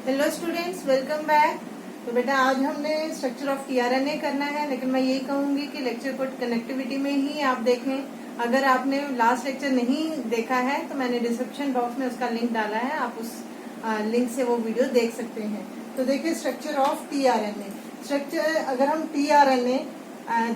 Hello students, welcome back. तो बेटा आज हमने स्ट्रक्चर ऑफ टीआरएनए करना है, लेकिन मैं यही कहूंगी कि लेक्चर को कनेक्टिविटी में ही आप देखें। अगर आपने लास्ट लेक्चर नहीं देखा है तो मैंने डिस्क्रिप्शन बॉक्स में उसका लिंक डाला है, आप उस लिंक से वो वीडियो देख सकते हैं। तो देखिए स्ट्रक्चर ऑफ टीआरएनए। स्ट्रक्चर अगर हम टीआरएनए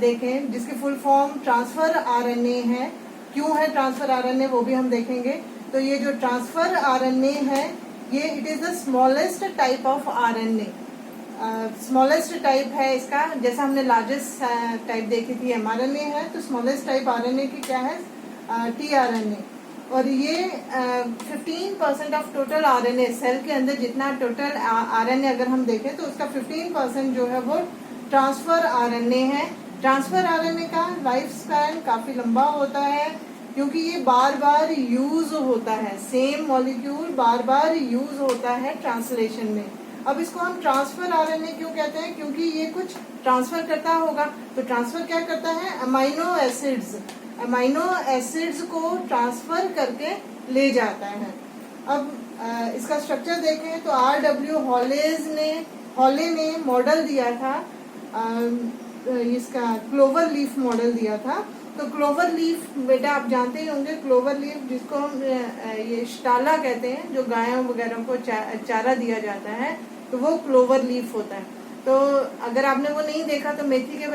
देखें जिसकी फुल फॉर्म ट्रांसफर आरएनए है, क्यों है ट्रांसफर आरएनए वो भी हम देखेंगे। तो ये जो ट्रांसफर आरएनए है ये it is the smallest type of RNA. Smallest type है इसका, जैसा हमने लार्जेस्ट टाइप देखी थी एमआरएनए है, तो स्मॉलेस्ट टाइप आरएनए की क्या है टीआरएनए। और ये 15% ऑफ टोटल आरएनए, सेल के अंदर जितना टोटल आरएनए अगर हम देखें तो उसका 15% जो है वो ट्रांसफर आरएनए है। ट्रांसफर आरएनए का लाइफ स्पैन काफी लंबा होता है क्योंकि ये बार बार यूज होता है, सेम मॉलिक्यूल बार बार यूज होता है ट्रांसलेशन में। अब इसको हम ट्रांसफर आरएनए क्यों कहते हैं? क्योंकि ये कुछ ट्रांसफर करता होगा। तो ट्रांसफर क्या करता है? अमाइनो एसिड्स को ट्रांसफर करके ले जाता है। अब इसका स्ट्रक्चर देखें तो RW हॉले ने मॉडल दिया था, इसका क्लोवर लीफ मॉडल दिया था। तो क्लोवर लीफ बेटा आप जानते ही होंगे, क्लोवर लीफ जिसको हम ये स्टाला कहते हैं, जो गायों वगैरह को चारा दिया जाता है, तो वो क्लोवर लीफ होता है। तो अगर आपने वो नहीं देखा तो मेथी के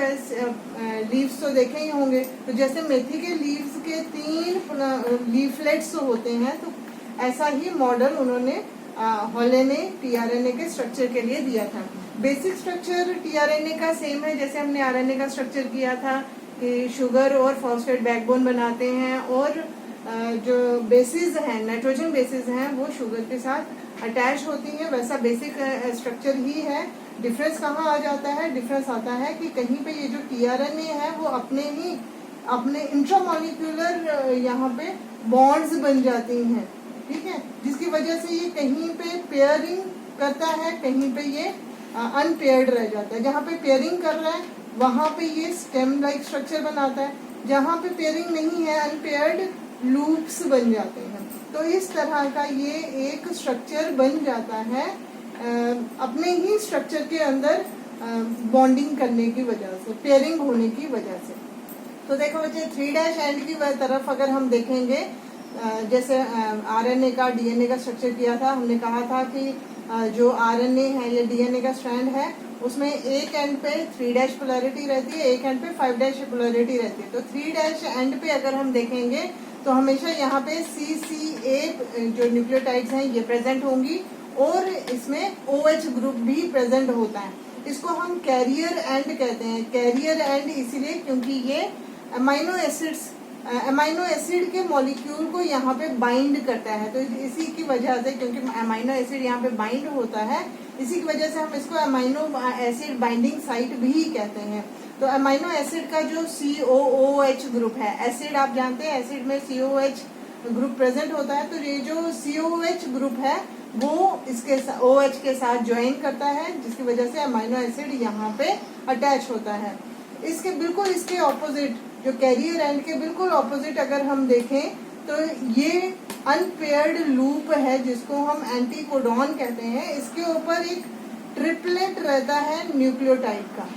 लीव्स तो देखे ही होंगे। तो जैसे मेथी के लीव्स के 3 लीफलेट्स होते हैं, तो ऐसा ही मॉडल उन्होंने हॉले ने टीआरएनए के स्ट्रक्चर के लिए दिया था। बेसिक स्ट्रक्चर टीआरएनए का सेम है जैसे हमने आरएनए का स्ट्रक्चर किया था कि शुगर और फॉस्फेट बैकबोन बनाते हैं, और जो बेसिस हैं, नाइट्रोजन बेसिस हैं, वो शुगर के साथ अटैच होती हैं। वैसा बेसिक स्ट्रक्चर ही है। डिफरेंस कहाँ आ जाता है? डिफरेंस आता है कि कहीं पे ये जो टीआरएनए है वो अपने इंट्रामॉलिक्यूलर यहाँ पे बॉन्ड्स बन जाती हैं, ठीक है, जिसकी वजह से ये कहीं पे पेयरिंग करता है, कहीं पे ये अनपेयर्ड रह जाता है। जहाँ पे पेयरिंग कर रहा है वहां पे ये स्टेम लाइक स्ट्रक्चर बनाता है, जहाँ पे पेयरिंग नहीं है अनपेयर्ड लूप्स बन जाते हैं। तो इस तरह का ये एक स्ट्रक्चर बन जाता है अपने ही स्ट्रक्चर के अंदर बॉन्डिंग करने की वजह से, पेयरिंग होने की वजह से। तो देखो बच्चे 3' एंड की तरफ अगर हम देखेंगे, जैसे आरएनए का डीएनए का स्ट्रक्चर किया था, हमने कहा था कि जो आरएनए है या डीएनए का स्ट्रैंड है उसमें एक एंड पे 3' पोलैरिटी रहती है, एक एंड पे 5' पोलैरिटी रहती है। तो 3' एंड पे अगर हम देखेंगे तो हमेशा यहाँ पे CCA जो न्यूक्लियोटाइड्स हैं ये प्रेजेंट होंगी, और इसमें OH ग्रुप भी प्रेजेंट होता है। इसको हम कैरियर एंड कहते हैं। कैरियर एंड इसीलिए क्योंकि ये अमाइनो एसिड के मॉलिक्यूल को यहाँ पे बाइंड करता है। तो इसी की वजह से, क्योंकि अमाइनो एसिड यहाँ पे बाइंड होता है, इसी की वजह से हम इसको अमाइनो एसिड बाइंडिंग साइट भी कहते हैं। तो अमाइनो एसिड का जो COOH ग्रुप है, एसिड आप जानते हैं एसिड में COH ग्रुप प्रेजेंट होता है, तो ये जो COH ग्रुप है वो इसके OH के साथ ज्वाइन करता है, जिसकी वजह से अमाइनो एसिड यहाँ पे अटैच होता है। इसके ऑपोजिट, जो कैरियर एंड के बिल्कुल ऑपोजिट अगर हम देखें तो ये अनपेयर्ड लूप है जिसको हम एंटीकोडॉन कहते हैं। इसके ऊपर एक ट्रिपलेट रहता है न्यूक्लियोटाइड का,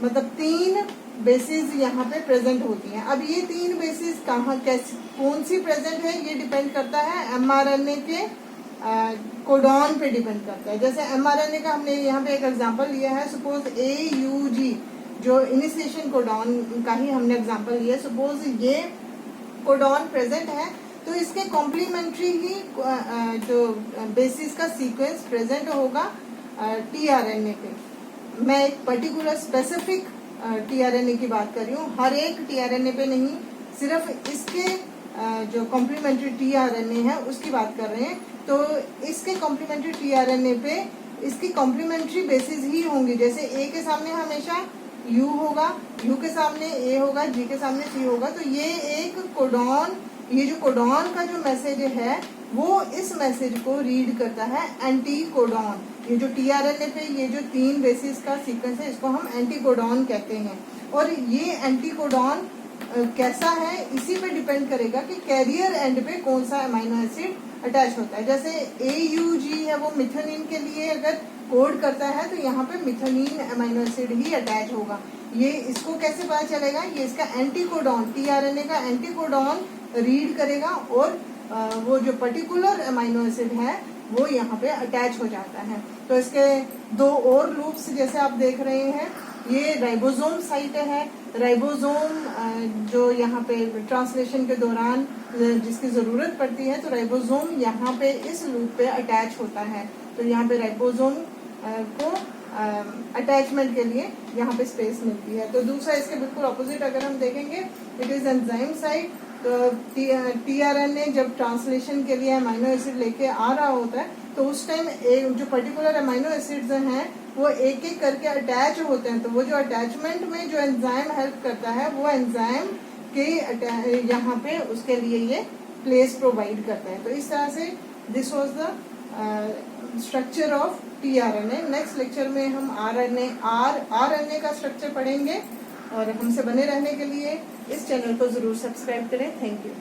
मतलब 3 बेसिस यहाँ पे प्रेजेंट होती हैं। अब ये 3 बेसिस कौन सी प्रेजेंट है ये डिपेंड करता है एमआरएनए के कोडॉन पे डिपेंड करता है। जैसे एमआरएनए का हमने यहाँ पे एक एग्जांपल लिया है, सपोज AUG जो इनिशिएशन कोडॉन का ही हमने एग्जांपल लिया। सपोज ये कोडॉन प्रेजेंट है तो इसके कॉम्प्लीमेंट्री ही जो बेसिस का सीक्वेंस प्रेजेंट होगा टीआरएनए पे। मैं एक पर्टिकुलर स्पेसिफिक टीआरएनए की बात कर रही हूँ, हर एक टीआरएनए पे नहीं, सिर्फ इसके जो कॉम्प्लीमेंट्री टीआरएनए है उसकी बात कर रहे हैं। तो इसके कॉम्प्लीमेंट्री टीआरएनए पे इसकी कॉम्प्लीमेंट्री बेसिस ही होंगी। जैसे A के सामने हमेशा U होगा, U के सामने A होगा, G के सामने C होगा। तो ये एक कोडॉन, ये जो कोडॉन का जो मैसेज है वो इस मैसेज को रीड करता है एंटीकोडॉन। ये जो टीआरएनए पे ये जो 3 बेसिस का सीक्वेंस है इसको हम एंटीकोडॉन कहते हैं। और ये एंटीकोडॉन कैसा है इसी पे डिपेंड करेगा कि कैरियर एंड पे कौन सा अमाइनो एसिड अटैच होता है। जैसे AUG है वो मिथेनिन के लिए अगर कोड करता है तो यहाँ पे मिथेनिन अमीनो एसिड ही अटैच होगा। ये इसको कैसे पता चलेगा? ये इसका एंटीकोडॉन, tRNA का एंटीकोडॉन रीड करेगा और वो जो पर्टिकुलर अमीनो एसिड है वो यहाँ पे अटैच हो जाता है। तो इसके दो और लूप्स जैसे आप देख रहे हैं, ये राइबोसोम साइट है। राइबोसोम जो यहाँ पे ट्रांसलेशन के दौरान जिसकी ज़रूरत पड़ती है, तो राइबोसोम यहाँ पे इस लूप पे अटैच होता है। तो यहाँ पे राइबोसोम को अटैचमेंट के लिए यहाँ पे स्पेस मिलती है। तो दूसरा इसके बिल्कुल ऑपोजिट अगर हम देखेंगे, इट इज़ एंजाइम साइट। तो tRNA जब ट्रांसलेशन के लिए अमीनो एसिड लेके आ रहा होता है तो उस टाइम जो पर्टिकुलर अमीनो एसिड्स हैं वो एक एक करके अटैच होते हैं। तो वो जो अटैचमेंट में जो एंजाइम हेल्प करता है वो एंजाइम के यहाँ पे उसके लिए ये प्लेस प्रोवाइड करता है। तो इस तरह से this was the structure of tRNA। Next lecture में हम RNA का स्ट्रक्चर पढ़ेंगे। और हमसे बने रहने के लिए इस चैनल को ज़रूर सब्सक्राइब करें। Thank you.